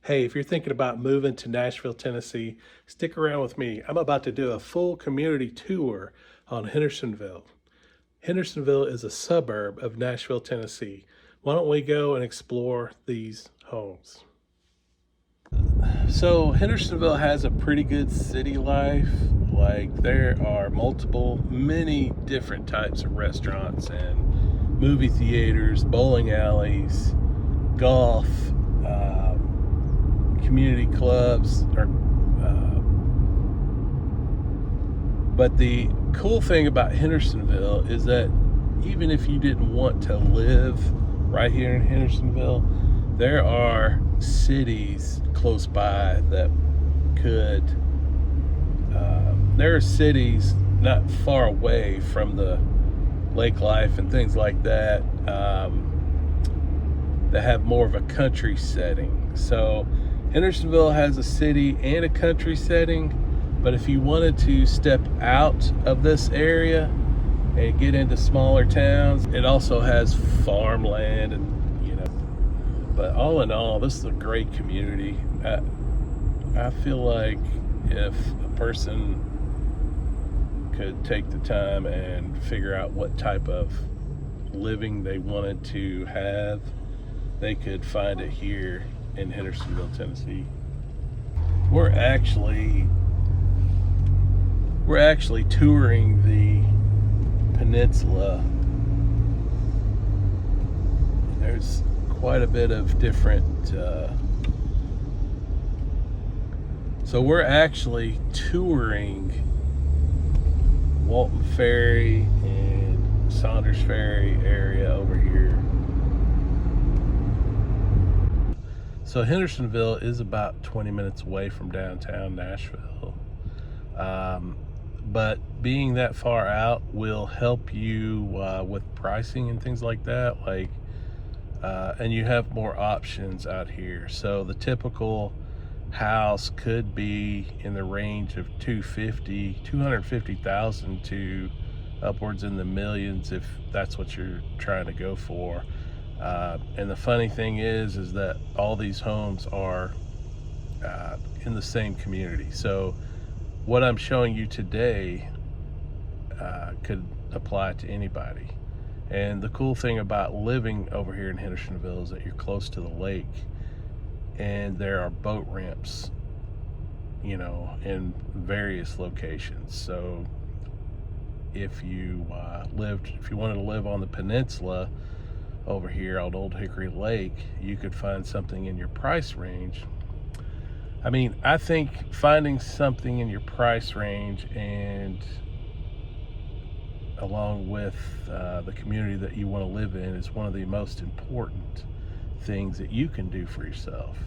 Hey, if you're thinking about moving to Nashville, Tennessee, stick around with me. I'm about to do a full community tour on Hendersonville. Hendersonville is a suburb of Nashville, Tennessee. Why don't we go and explore these homes? So, Hendersonville has a pretty good city life. Like, there are many different types of restaurants and movie theaters, bowling alleys, golf, community clubs, but the cool thing about Hendersonville is that even if you didn't want to live right here in Hendersonville, there are cities close by that could, there are cities not far away from the lake life and things like that, that have more of a country setting. So Hendersonville has a city and a country setting, but if you wanted to step out of this area and get into smaller towns, it also has farmland and, but all in all, this is a great community. I feel like if a person could take the time and figure out what type of living they wanted to have, they could find it here in Hendersonville, Tennessee. We're actually touring the peninsula. There's quite a bit of different, so we're actually touring Walton Ferry and Saunders Ferry area over here. So Hendersonville is about 20 minutes away from downtown Nashville. But being that far out will help you with pricing and things like that. And you have more options out here. So the typical house could be in the range of 250,000 to upwards in the millions if that's what you're trying to go for. And the funny thing is that all these homes are in the same community. So what I'm showing you today could apply to anybody. And the cool thing about living over here in Hendersonville is that you're close to the lake, and there are boat ramps, in various locations. So if you wanted to live on the peninsula over here on Old Hickory Lake, you could find something in your price range. I mean, I think finding something in your price range and along with the community that you want to live in is one of the most important things that you can do for yourself.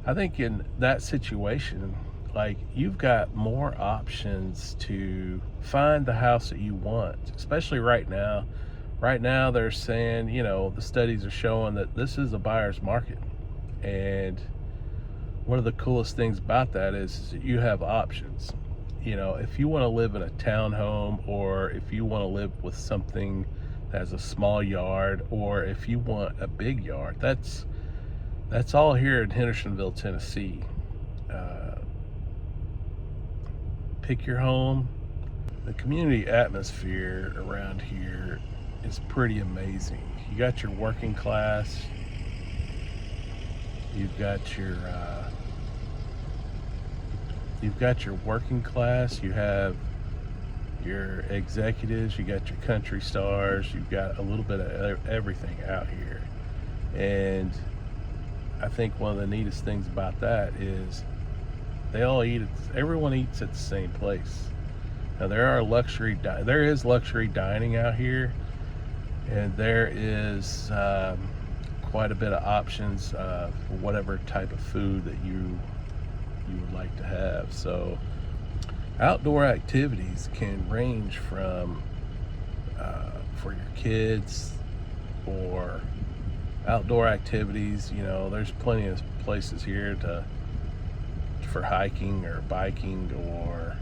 I think in that situation, like, you've got more options to find the house that you want, especially right now. Right now they're saying, the studies are showing that this is a buyer's market. And one of the coolest things about that is that you have options. If you want to live in a townhome, or if you want to live with something that has a small yard, or if you want a big yard, that's all here in Hendersonville, Tennessee. Pick your home. The community atmosphere around here is pretty amazing. You got your working class, you've got your working class, you have your executives, you got your country stars, you've got a little bit of everything out here. And I think one of the neatest things about that is everyone eats at the same place. Now there is luxury dining out here, and there is quite a bit of options for whatever type of food that you would like to have. So outdoor activities can range from for your kids, or outdoor activities, there's plenty of places here for hiking or biking, or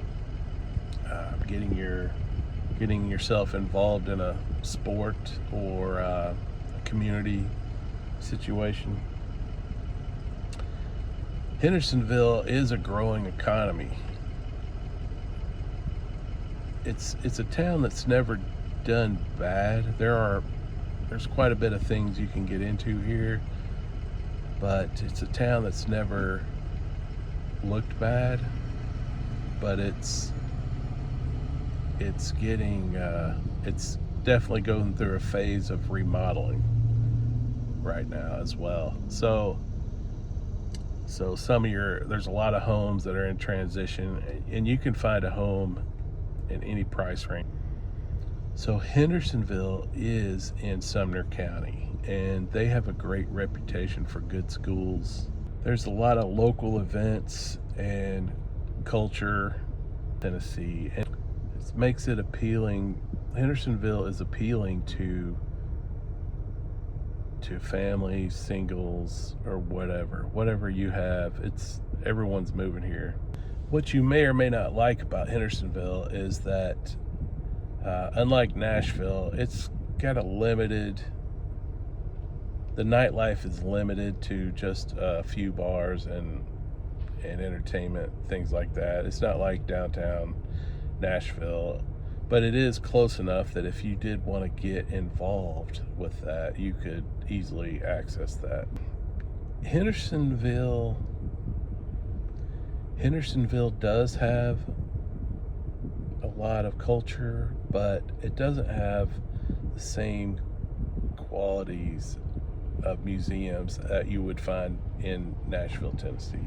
getting yourself involved in a sport or a community situation. Hendersonville is a growing economy. It's a town that's never done bad. There's quite a bit of things you can get into here, but it's a town that's never looked bad. But it's definitely going through a phase of remodeling right now as well. So there's a lot of homes that are in transition, and you can find a home in any price range. So Hendersonville is in Sumner County, and they have a great reputation for good schools. There's a lot of local events and culture in Tennessee, and it makes it appealing. Hendersonville is appealing to families, singles, or whatever you have. Everyone's moving here. What you may or may not like about Hendersonville is that unlike Nashville, it's got the nightlife is limited to just a few bars and entertainment, things like that. It's not like downtown Nashville, but it is close enough that if you did want to get involved with that, you could easily access that. Hendersonville does have a lot of culture, but it doesn't have the same qualities of museums that you would find in Nashville, Tennessee.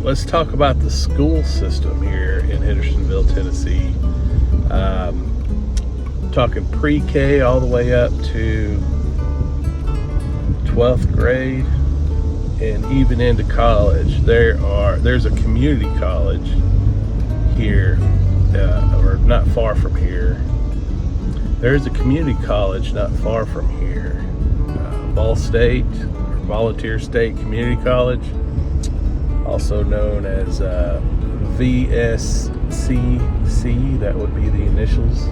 Let's talk about the school system here in Hendersonville, Tennessee. talking pre-K all the way up to 12th grade and even into college. There's a community college here, or not far from here. There's a community college not far from here, Vol State, or Volunteer State Community College, also known as VSCC. That would be the initials.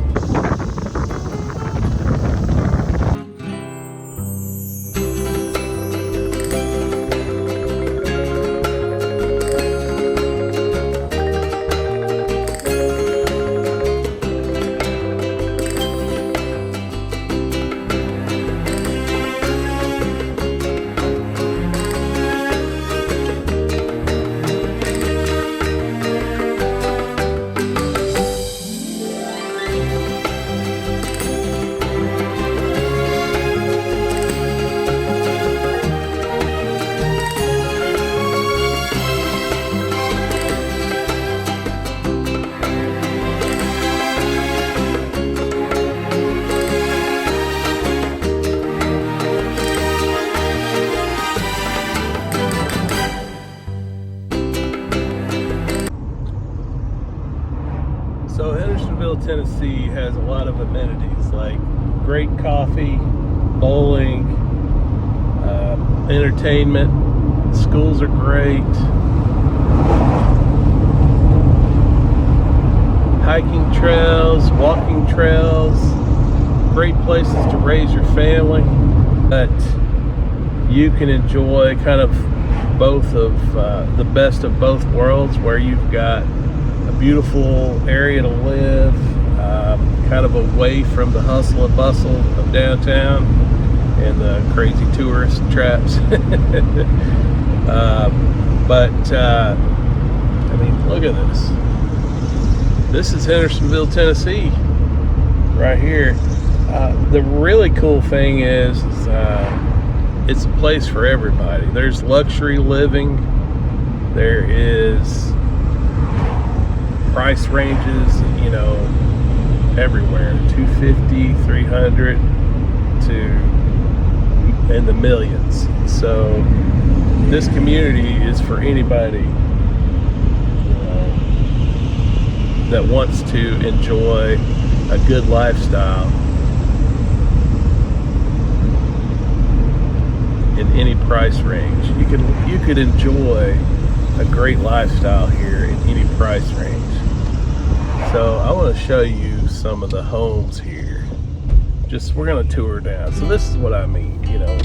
So Hendersonville, Tennessee has a lot of amenities like great coffee, bowling, entertainment. Schools are great. Hiking trails, walking trails, great places to raise your family. But you can enjoy kind of both of the best of both worlds, where you've got a beautiful area to live, kind of away from the hustle and bustle of downtown and the crazy tourist traps. I mean, look at this. This is Hendersonville, Tennessee, right here. The really cool thing is it's a place for everybody. There's luxury living. There is price ranges, you know, everywhere, 250, 300 to in the millions. So this community is for anybody that wants to enjoy a good lifestyle in any price range. You could enjoy a great lifestyle here in any price range. So I want to show you some of the homes here. We're gonna tour down. So this is what I mean, you know,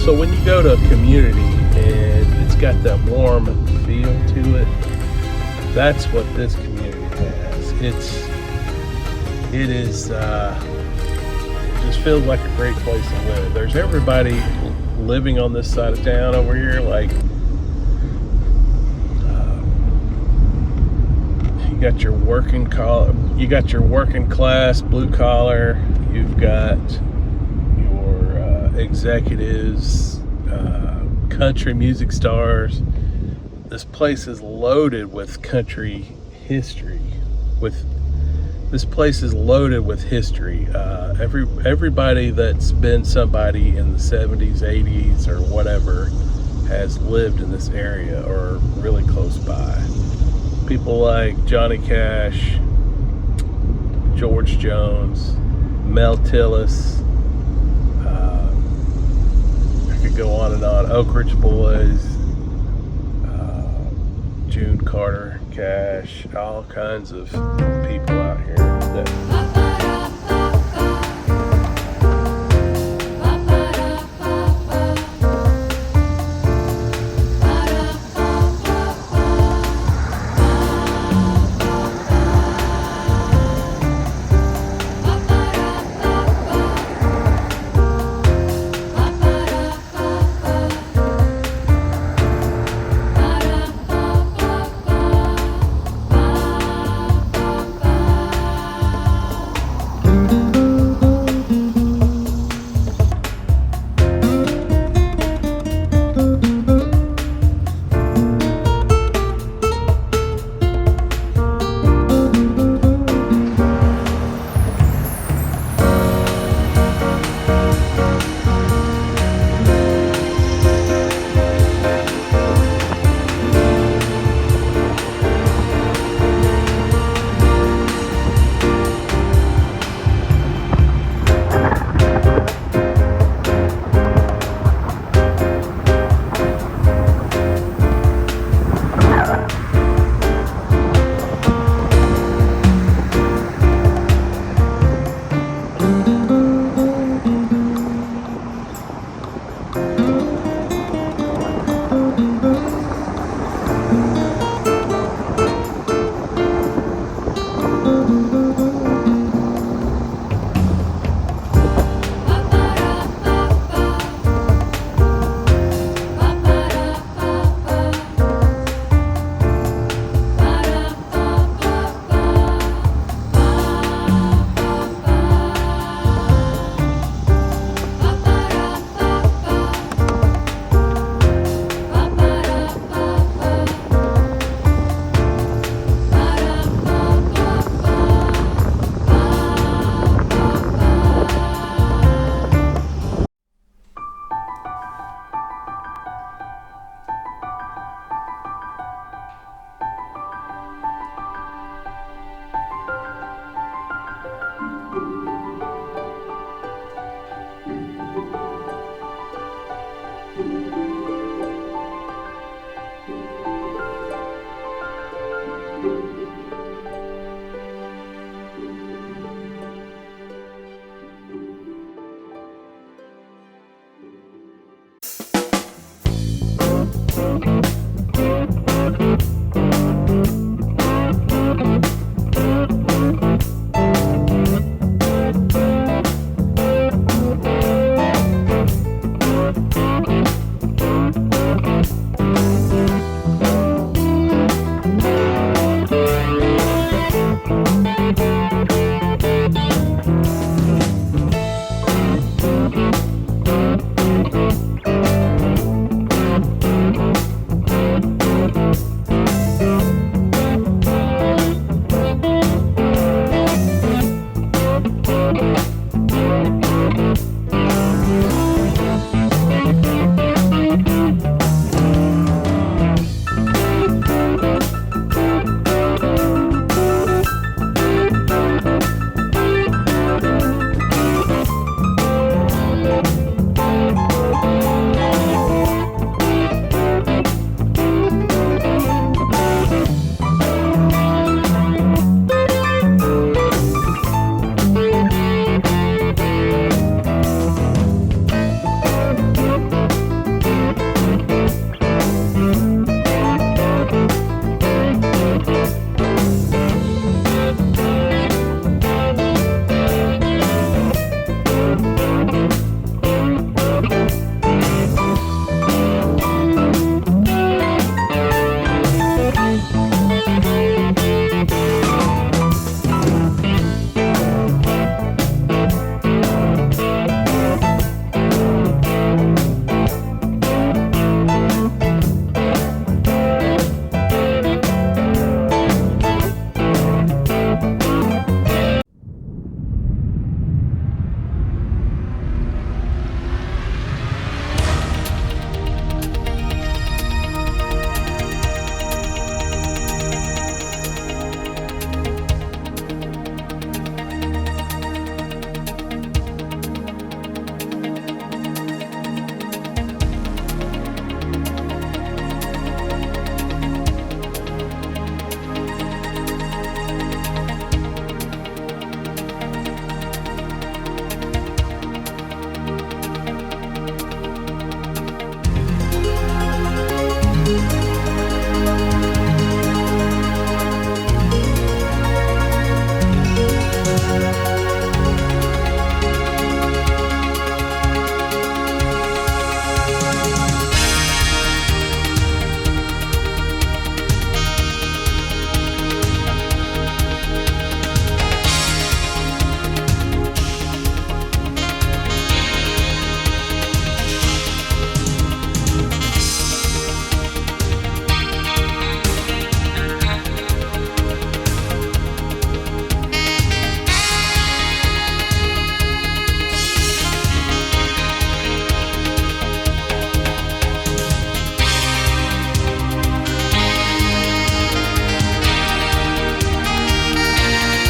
so when you go to a community and it's got that warm feel to it, that's what this community has. It just feels like a great place to live. There's everybody living on this side of town over here. Like, you got your working class, blue collar. You've got executives, country music stars. This place is loaded with country history. This place is loaded with history. Everybody that's been somebody in the 70s, 80s, or whatever has lived in this area or really close by. People like Johnny Cash, George Jones, Mel Tillis. Go on and on. Oak Ridge Boys, June Carter, Cash, all kinds of people out here that